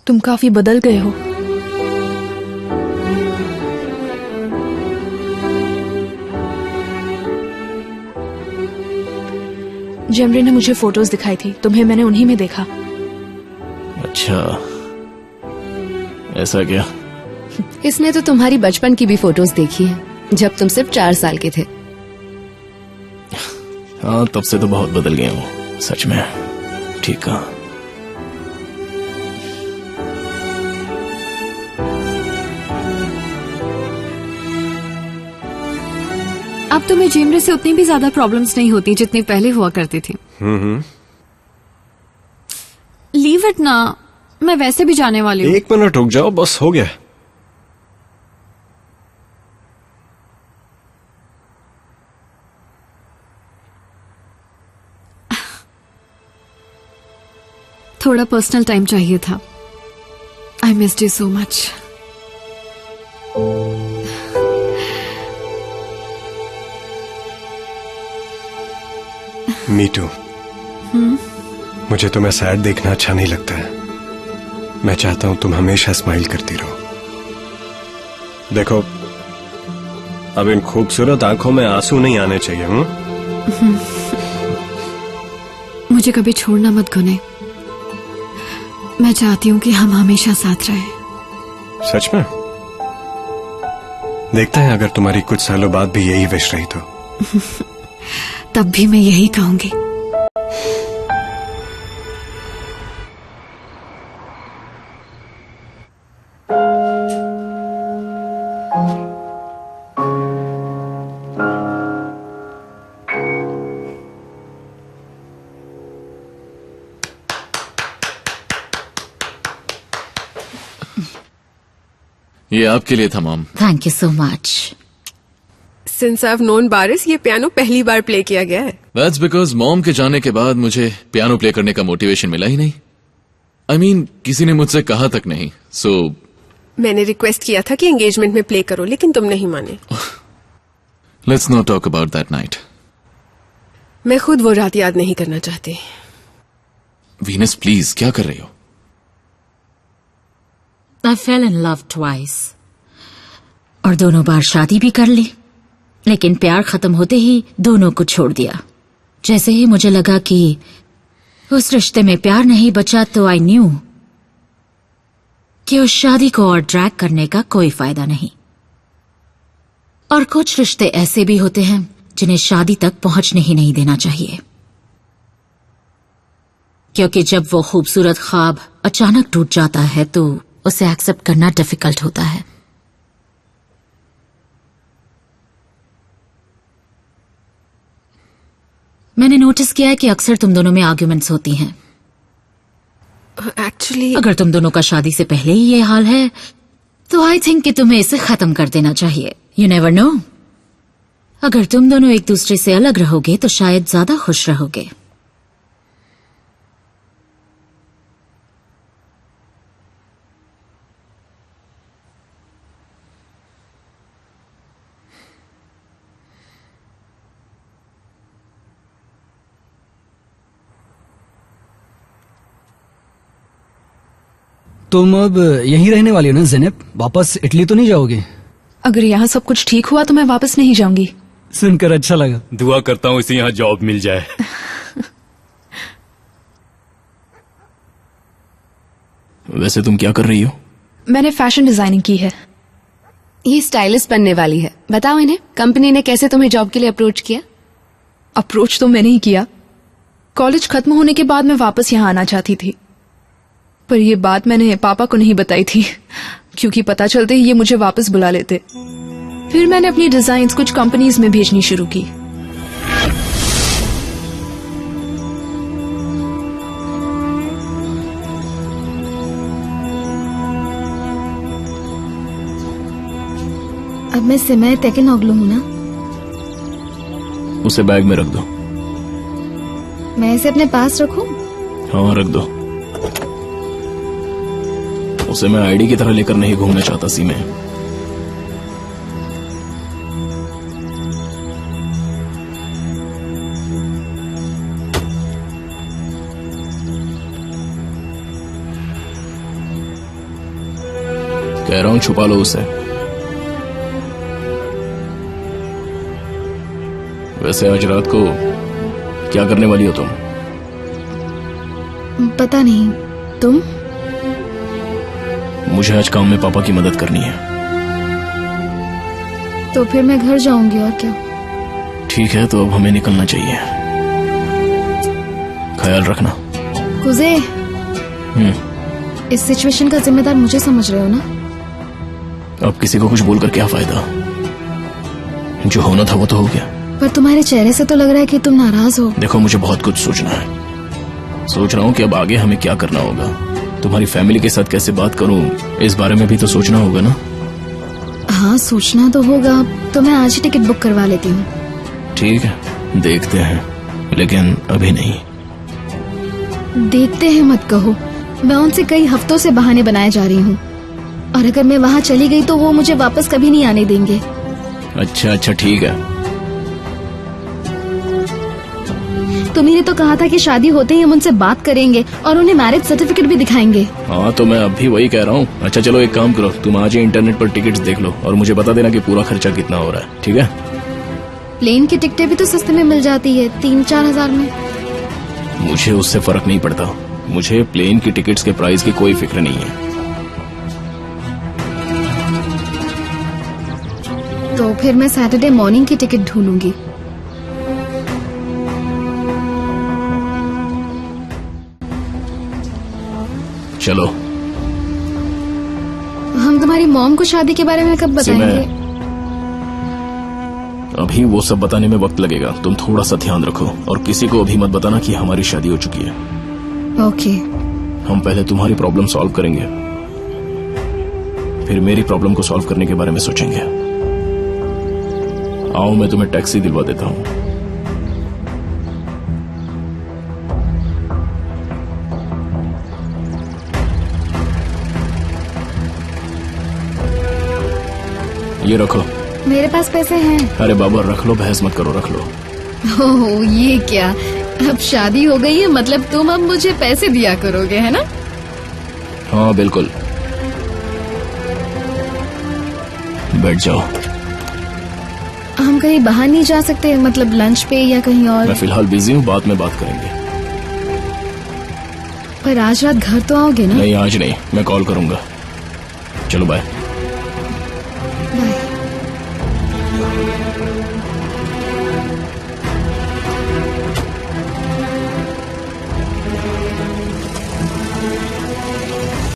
तुम काफी बदल गए हो। जेमरे ने मुझे फोटोज दिखाई थी, तुम्हें मैंने उन्हीं में देखा। अच्छा, ऐसा क्या? इसने तो तुम्हारी बचपन की भी फोटोज देखी है, जब तुम सिर्फ 4 साल के थे। हाँ, तब से तो बहुत बदल गए हो, सच में। ठीक कहा। अब तुम्हें जेमरे से उतनी भी ज्यादा प्रॉब्लम्स नहीं होती जितनी पहले हुआ करती थी। लीव इट ना, मैं वैसे भी जाने वाली हूँ। 1 मिनट रुक जाओ, बस हो गया। थोड़ा पर्सनल टाइम चाहिए था। I missed you so much. Me too. मुझे तुम्हें सैड देखना अच्छा नहीं लगता है। मैं चाहता हूं तुम हमेशा स्माइल करती रहो। देखो, अब इन खूबसूरत आंखों में आंसू नहीं आने चाहिए। मुझे कभी छोड़ना मत गुने। मैं चाहती हूँ कि हम हमेशा साथ रहें। सच में? देखते हैं, अगर तुम्हारी कुछ सालों बाद भी यही विश रही तो। तब भी मैं यही कहूंगी। ये आपके लिए था mom. Thank you so much. Since I have known बारिस, ये पियानो पहली बार प्ले किया गया है। That's because मॉम के जाने के बाद मुझे पियानो प्ले करने का मोटिवेशन मिला ही नहीं। I mean, किसी ने मुझसे कहा तक नहीं। So मैंने रिक्वेस्ट किया था कि एंगेजमेंट में प्ले करो, लेकिन तुम नहीं माने। let's not talk about that night. मैं खुद वो रात याद नहीं करना चाहती। वीनस प्लीज, क्या कर रही हो? I fell in love twice. और दोनों बार शादी भी कर ली, लेकिन प्यार खत्म होते ही दोनों को छोड़ दिया। जैसे ही मुझे लगा कि उस रिश्ते में प्यार नहीं बचा, तो आई न्यू कि उस शादी को और ड्रैग करने का कोई फायदा नहीं। और कुछ रिश्ते ऐसे भी होते हैं जिन्हें शादी तक पहुंचने ही नहीं देना चाहिए, क्योंकि जब वो खूबसूरत ख्वाब अचानक टूट जाता है तो उसे एक्सेप्ट करना डिफिकल्ट होता है। मैंने नोटिस किया है कि अक्सर तुम दोनों में आर्ग्यूमेंट्स होती हैं। एक्चुअली अगर तुम दोनों का शादी से पहले ही ये हाल है, तो आई थिंक कि तुम्हें इसे खत्म कर देना चाहिए। यू नेवर नो, अगर तुम दोनों एक दूसरे से अलग रहोगे तो शायद ज्यादा खुश रहोगे। तुम अब यहीं रहने वाली हो ना ज़ैनब? वापस इटली तो नहीं जाओगे? अगर यहाँ सब कुछ ठीक हुआ तो मैं वापस नहीं जाऊंगी। सुनकर अच्छा लगा। दुआ करता हूँ इसे यहाँ जॉब मिल जाए। वैसे तुम क्या कर रही हो? मैंने फैशन डिजाइनिंग की है। ये स्टाइलिस्ट बनने वाली है। बताओ इन्हें, कंपनी ने कैसे तुम्हें जॉब के लिए अप्रोच किया? अप्रोच तो मैंने ही किया। कॉलेज खत्म होने के बाद मैं वापस यहाँ आना चाहती थी, पर ये बात मैंने पापा को नहीं बताई थी, क्योंकि पता चलते ही ये मुझे वापस बुला लेते। फिर मैंने अपनी डिजाइन्स कुछ कंपनीज में भेजनी शुरू की। अब मैं सिमय तेकेनोग्लू हूँ ना? उसे बैग में रख दो। मैं इसे अपने पास रखूं? हाँ, रख दो। उसे मैं आईडी की तरह लेकर नहीं घूमना चाहता सी में। कह रहा हूँ छुपा लो उसे। वैसे आज रात को क्या करने वाली हो तुम? पता नहीं, तुम? मुझे आज काम में पापा की मदद करनी है। तो फिर मैं घर जाऊंगी और क्या। ठीक है, तो अब हमें निकलना चाहिए। ख्याल रखना। कुजे, इस सिचुएशन का जिम्मेदार मुझे समझ रहे हो ना? अब किसी को कुछ बोलकर क्या फायदा? जो होना था वो तो हो गया। पर तुम्हारे चेहरे से तो लग रहा है कि तुम नाराज हो। देखो, मुझे बहुत कुछ सोचना है। सोच रहा हूँ कि अब आगे हमें क्या करना होगा। तुम्हारी फैमिली के साथ कैसे बात करूँ, इस बारे में भी तो सोचना होगा ना? हाँ, सोचना तो होगा। तो मैं आज ही टिकट बुक करवा लेती हूँ। ठीक है, देखते हैं, लेकिन अभी नहीं। देखते हैं मत कहो। मैं उनसे कई हफ्तों से बहाने बनाए जा रही हूँ, और अगर मैं वहाँ चली गई तो वो मुझे वापस कभी नहीं आने देंगे। अच्छा अच्छा, ठीक है। तुम्ही तो कहा था कि शादी होते ही हम उनसे बात करेंगे और उन्हें मैरिज सर्टिफिकेट भी दिखाएंगे। हाँ, तो मैं अब भी वही कह रहा हूँ। अच्छा चलो, एक काम करो, तुम आज ही इंटरनेट पर टिकट्स देख लो और मुझे बता देना कि पूरा खर्चा कितना हो रहा है। ठीक है? प्लेन की टिकटें भी तो सस्ते में मिल जाती है, 3-4 हजार में। मुझे उससे फर्क नहीं पड़ता। मुझे प्लेन की टिकट्स के प्राइस की कोई फिक्र नहीं है। तो फिर मैं सैटरडे मॉर्निंग की टिकट ढूंढूंगी। चलो। हम तुम्हारी मॉम को शादी के बारे में कब बताएंगे? अभी वो सब बताने में वक्त लगेगा। तुम थोड़ा सा ध्यान रखो और किसी को अभी मत बताना कि हमारी शादी हो चुकी है। ओके। हम पहले तुम्हारी प्रॉब्लम सॉल्व करेंगे, फिर मेरी प्रॉब्लम को सॉल्व करने के बारे में सोचेंगे। आओ, मैं तुम्हें टैक्सी दिलवा देता हूँ। ये रखो। मेरे पास पैसे हैं। अरे बाबा, रख लो, बहस मत करो, रख लो। ओह, ये क्या? अब शादी हो गई है, मतलब तुम अब मुझे पैसे दिया करोगे, है ना? हाँ बिल्कुल। बैठ जाओ। हम कहीं बाहर नहीं जा सकते, मतलब लंच पे या कहीं और? मैं फिलहाल बिजी हूँ, बाद में बात करेंगे। पर आज रात घर तो आओगे ना? नहीं, आज नहीं, मैं कॉल करूंगा। चलो बाय। बाय।